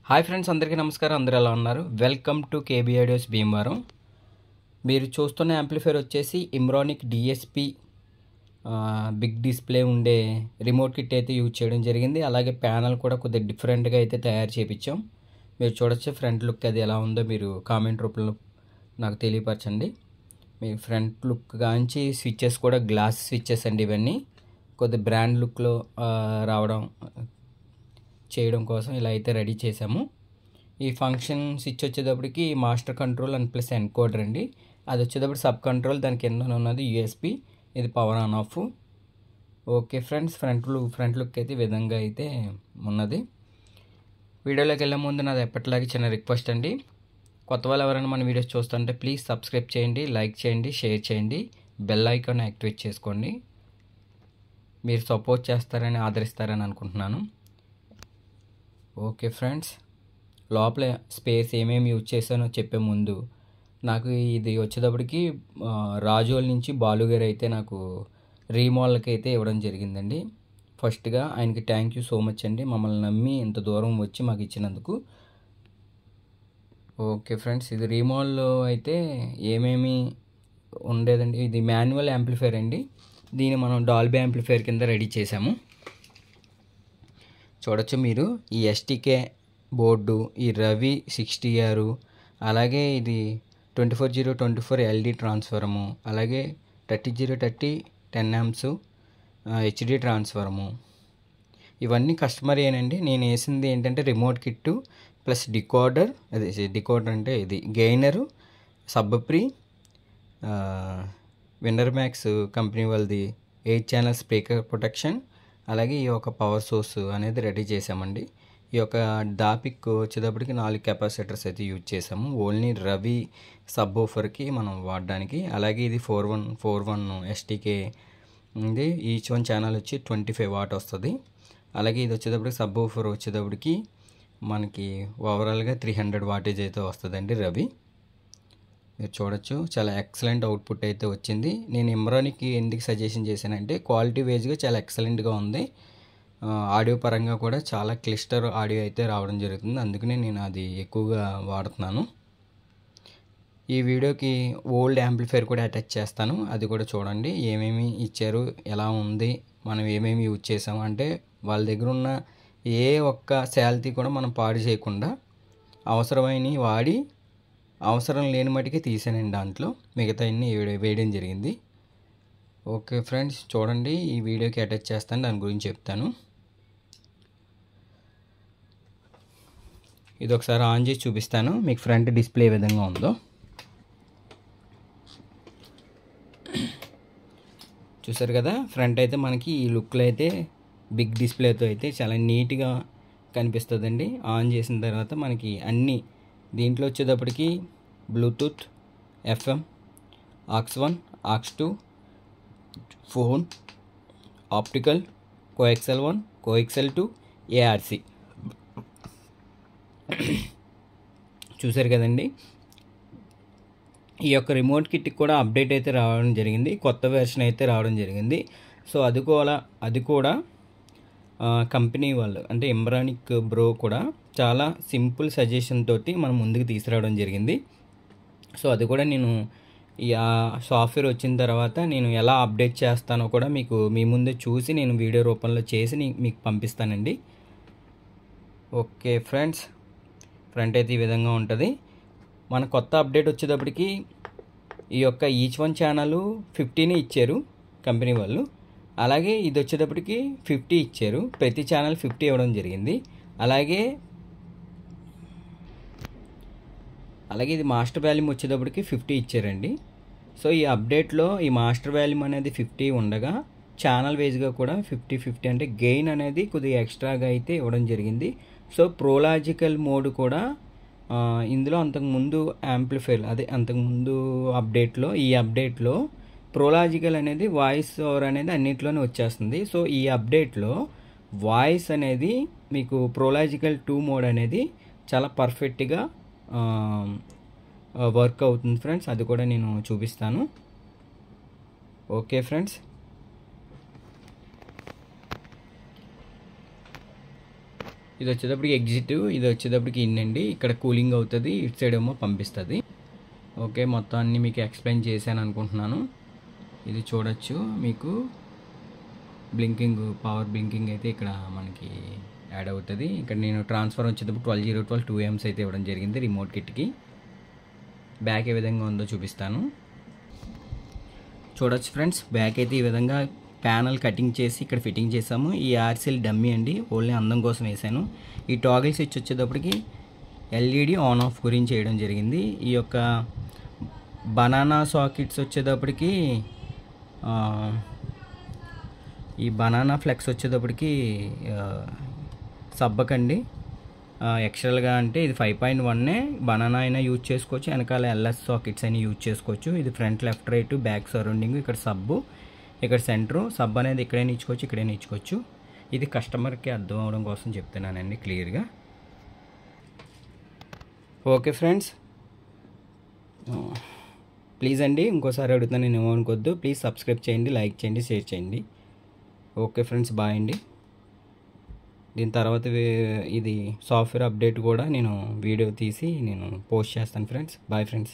Hi friends, అందరికీ నమస్కారం. అందరూ ఎలా ఉన్నారు? Welcome to KB audios Bhimavaram. మీరు చూస్తున్న యాంప్లిఫైర్ వచ్చేసి ఇమ్రానిక్ డిఎస్పి బిగ్ డిస్ప్లే ఉండే రిమోట్ కిట్ అయితే యూజ్ చేయడం జరిగింది. అలాగే ప్యానల్ కూడా కొద్దిగా డిఫరెంట్గా అయితే తయారు చేయించాం. మీరు చూడొచ్చు ఫ్రంట్ లుక్ అది ఎలా ఉందో మీరు కామెంట్ రూపంలో నాకు తెలియపరచండి. మీ ఫ్రంట్ లుక్ కాంచి స్విచ్చెస్ కూడా గ్లాస్ స్విచ్చెస్ అండి. ఇవన్నీ కొద్ది బ్రాండ్ లుక్లో రావడం చేయడం కోసం ఇలా అయితే రెడీ చేసాము. ఈ ఫంక్షన్ స్విచ్ వచ్చేటప్పటికి master control and plus encoder అండి. అది వచ్చేటప్పుడు సబ్ కంట్రోల్, దాని కింద ఉన్నది యూఎస్బి, ఇది power on off. Okay friends, front look అయితే ఈ విధంగా అయితే ఉన్నది. వీడియోలోకి వెళ్ళే ముందు నాది ఎప్పటిలాగే చిన్న రిక్వెస్ట్ అండి. కొత్త వాళ్ళు ఎవరైనా మన వీడియోస్ చూస్తుంటే ప్లీజ్ సబ్స్క్రైబ్ చేయండి, లైక్ చేయండి, షేర్ చేయండి, బెల్ ఐకాన్ యాక్టివేట్ చేసుకోండి. మీరు సపోర్ట్ చేస్తారని, ఆదరిస్తారని అనుకుంటున్నాను. ఓకే ఫ్రెండ్స్, లోపల స్పేస్ ఏమేమి యూజ్ చేశానో చెప్పే ముందు నాకు ఇది వచ్చేటప్పటికి రాజోల్ నుంచి బాలుగారు అయితే నాకు రీమోడల్కి అయితే ఇవ్వడం జరిగిందండి. ఫస్ట్గా ఆయనకి థ్యాంక్ యూ సో మచ్ అండి, మమ్మల్ని నమ్మి ఇంత దూరం వచ్చి మాకు ఇచ్చినందుకు. ఓకే ఫ్రెండ్స్, ఇది రీమోడల్లో అయితే ఏమేమి ఉండేదండి. ఇది మాన్యువల్ యాంప్లిఫైర్ అండి. దీన్ని మనం డాల్బీ యాంప్లిఫైర్ కింద రెడీ చేసాము. చూడొచ్చు మీరు ఈ ఎస్టీకే బోర్డు, ఈ రవి 60R, అలాగే ఇది 24/0/24 ఎల్డి ట్రాన్స్ఫార్ము, అలాగే 30/0/30 10 amps హెచ్డి ట్రాన్స్ఫార్ము. ఇవన్నీ కస్టమర్ ఏనండి. నేను వేసింది ఏంటంటే రిమోట్ కిట్టు ప్లస్ డికోడర్, అదే డికోడర్ అంటే ఇది గెయినరు, సబ్బప్రీ, విన్నర్ మ్యాక్స్ కంపెనీ వాళ్ళది 8 ఛానల్ స్పీకర్ ప్రొటెక్షన్, అలాగే ఈ యొక్క పవర్ సోర్స్ అనేది రెడీ చేసామండి. ఈ యొక్క డాపిక్ వచ్చేటప్పటికి 4 కెపాసిటర్స్ అయితే యూజ్ చేసాము, ఓన్లీ రవి సబ్ ఓఫర్కి మనం వాడడానికి. అలాగే ఇది 4-1 ఎస్టీకే ఇది, ఈచ్ వన్ ఛానల్ వచ్చి 25 వాట్ వస్తుంది. అలాగే ఇది వచ్చేటప్పటికి సబ్ ఓఫర్ వచ్చేటప్పటికి మనకి ఓవరాల్గా 300 వాటేజ్ అయితే వస్తుందండి రవి. మీరు చూడొచ్చు చాలా ఎక్సలెంట్ అవుట్పుట్ అయితే వచ్చింది. నేను ఇమ్రానికి ఎందుకు సజెషన్ చేశానంటే క్వాలిటీ వైజ్గా చాలా ఎక్సలెంట్గా ఉంది. ఆడియో పరంగా కూడా చాలా క్లిస్టర్ ఆడియో అయితే రావడం జరుగుతుంది. అందుకనే నేను అది ఎక్కువగా వాడుతున్నాను. ఈ వీడియోకి ఓల్డ్ యాంప్లిఫైర్ కూడా అటాచ్ చేస్తాను, అది కూడా చూడండి. ఏమేమి ఇచ్చారు, ఎలా ఉంది, మనం ఏమేమి యూజ్ చేసాము అంటే వాళ్ళ దగ్గర ఉన్న ఏ ఒక్క శాలరీ కూడా మనం పాడు చేయకుండా అవసరమైనవి వాడి అవసరం లేని మటుకే తీసానండి. దాంట్లో మిగతా అన్ని వేయడం జరిగింది. ఓకే ఫ్రెండ్స్, చూడండి ఈ వీడియోకి అటాచ్ చేస్తాను, దాని గురించి చెప్తాను. ఇది ఒకసారి ఆన్ చేసి చూపిస్తాను మీకు ఫ్రంట్ డిస్ప్లే ఏ విధంగా ఉందో. చూసారు కదా, ఫ్రంట్ అయితే మనకి ఈ లుక్లో అయితే బిగ్ డిస్ప్లేతో అయితే చాలా నీట్గా కనిపిస్తుందండి. ఆన్ చేసిన తర్వాత మనకి అన్నీ దీంట్లో వచ్చేటప్పటికి Bluetooth, FM, AUX1, AUX2, phone, optical, కోఎక్సెల్1, కోఎక్సెల్2, ఏఆర్సి. చూసారు కదండి, ఈ యొక్క రిమోట్ కిట్కి కూడా అప్డేట్ అయితే రావడం జరిగింది, కొత్త వెర్షన్ అయితే రావడం జరిగింది. సో అది కూడా కంపెనీ వాళ్ళు అంటే ఇమ్రానిక్ బ్రో కూడా చాలా సింపుల్ సజెషన్ తోటి మనం ముందుకు తీసుకురావడం జరిగింది. సో అది కూడా నేను ఈ సాఫ్ట్వేర్ వచ్చిన తర్వాత నేను ఎలా అప్డేట్ చేస్తానో కూడా మీకు మీ ముందే చూసి నేను వీడియో రూపంలో చేసి మీకు పంపిస్తానండి. ఓకే ఫ్రెండ్స్, ఫ్రంట్ అయితే ఈ విధంగా ఉంటుంది. మన కొత్త అప్డేట్ వచ్చేటప్పటికి ఈ యొక్క ఈచ్ వన్ ఛానల్ 50ని ఇచ్చారు కంపెనీ వాళ్ళు. అలాగే ఇది వచ్చేటప్పటికి 50 ఇచ్చారు, ప్రతి ఛానల్ 50 ఇవ్వడం జరిగింది. అలాగే ఇది మాస్టర్ వాల్యూమ్ వచ్చేటప్పటికి 50 ఇచ్చారండి. సో ఈ అప్డేట్లో ఈ మాస్టర్ వాల్యూమ్ అనేది 50 ఉండగా ఛానల్ వైజ్గా కూడా 50-50 అంటే గెయిన్ అనేది కొద్దిగా ఎక్స్ట్రాగా అయితే ఇవ్వడం జరిగింది. సో ప్రోలాజికల్ మోడ్ కూడా ఇందులో అంతకుముందు యాంప్లిఫైర్ అంతకుముందు ఈ అప్డేట్లో ప్రోలాజికల్ అనేది వాయిస్ ఓవర్ అనేది అన్నింటిలోనే వచ్చేస్తుంది. సో ఈ అప్డేట్లో వాయిస్ అనేది మీకు ప్రోలాజికల్ 2 మోడ్ అనేది చాలా పర్ఫెక్ట్గా వర్క్ అవుతుంది ఫ్రెండ్స్. అది కూడా నేను చూపిస్తాను. ఓకే ఫ్రెండ్స్, ఇది వచ్చేటప్పటికి ఎగ్జిట్, ఇది వచ్చేటప్పటికి ఇన్ అండి. ఇక్కడ కూలింగ్ అవుతుంది, ఇటు సైడ్ ఏమో పంపిస్తుంది. ఓకే, మొత్తం అన్నీ మీకు ఎక్స్ప్లెయిన్ చేశాను అనుకుంటున్నాను. ఇది చూడొచ్చు, మీకు బ్లింకింగ్, పవర్ బ్లింకింగ్ అయితే ఇక్కడ మనకి యాడ్ అవుతుంది. ఇక్కడ నేను ట్రాన్స్ఫర్ వచ్చేటప్పుడు 12012 2 amps అయితే ఇవ్వడం జరిగింది రిమోట్ కిట్కి. బ్యాక్ ఏ విధంగా ఉందో చూపిస్తాను. చూడొచ్చు ఫ్రెండ్స్, బ్యాక్ అయితే ఈ విధంగా ప్యానల్ కటింగ్ చేసి ఇక్కడ ఫిట్టింగ్ చేసాము. ఈ ఆర్సీఎల్ డమ్మీ అండి, ఓన్లీ అందం కోసం వేసాను. ఈ టాగిల్ స్విచ్ వచ్చేటప్పటికి ఎల్ఈడి ఆన్ ఆఫ్ గురించి వేయడం జరిగింది. ఈ యొక్క బనానా సాకెట్స్ వచ్చేటప్పటికి ఈ బనానా ఫ్లెక్స్ వచ్చేటప్పటికి సబ్బకండి. ఎక్స్ట్రల్గా అంటే ఇది 5.1 బనానా అయినా యూజ్ చేసుకోవచ్చు, వెనకాల ఎల్ఎస్ సాకెట్స్ అయినా యూజ్ చేసుకోవచ్చు. ఇది front left right back surrounding, ఇక్కడ సబ్బు, ఇక్కడ సెంటరు. సబ్ అనేది ఇక్కడైనా ఇచ్చుకోవచ్చు, ఇక్కడైనా ఇచ్చుకోవచ్చు. ఇది కస్టమర్కి అర్థం అవడం కోసం చెప్తున్నానండి క్లియర్గా. ఓకే ఫ్రెండ్స్, ప్లీజ్ అండి ఇంకోసారి అడుగుతాను, నేను ఏమనుకోవద్దు. ప్లీజ్ సబ్స్క్రైబ్ చేయండి, లైక్ చేయండి, షేర్ చేయండి. ఓకే ఫ్రెండ్స్, బాయ్ అండి. దీని తర్వాత ఇది సాఫ్ట్వేర్ అప్డేట్ కూడా నేను వీడియో తీసి నేను పోస్ట్ చేస్తాను ఫ్రెండ్స్. Bye friends.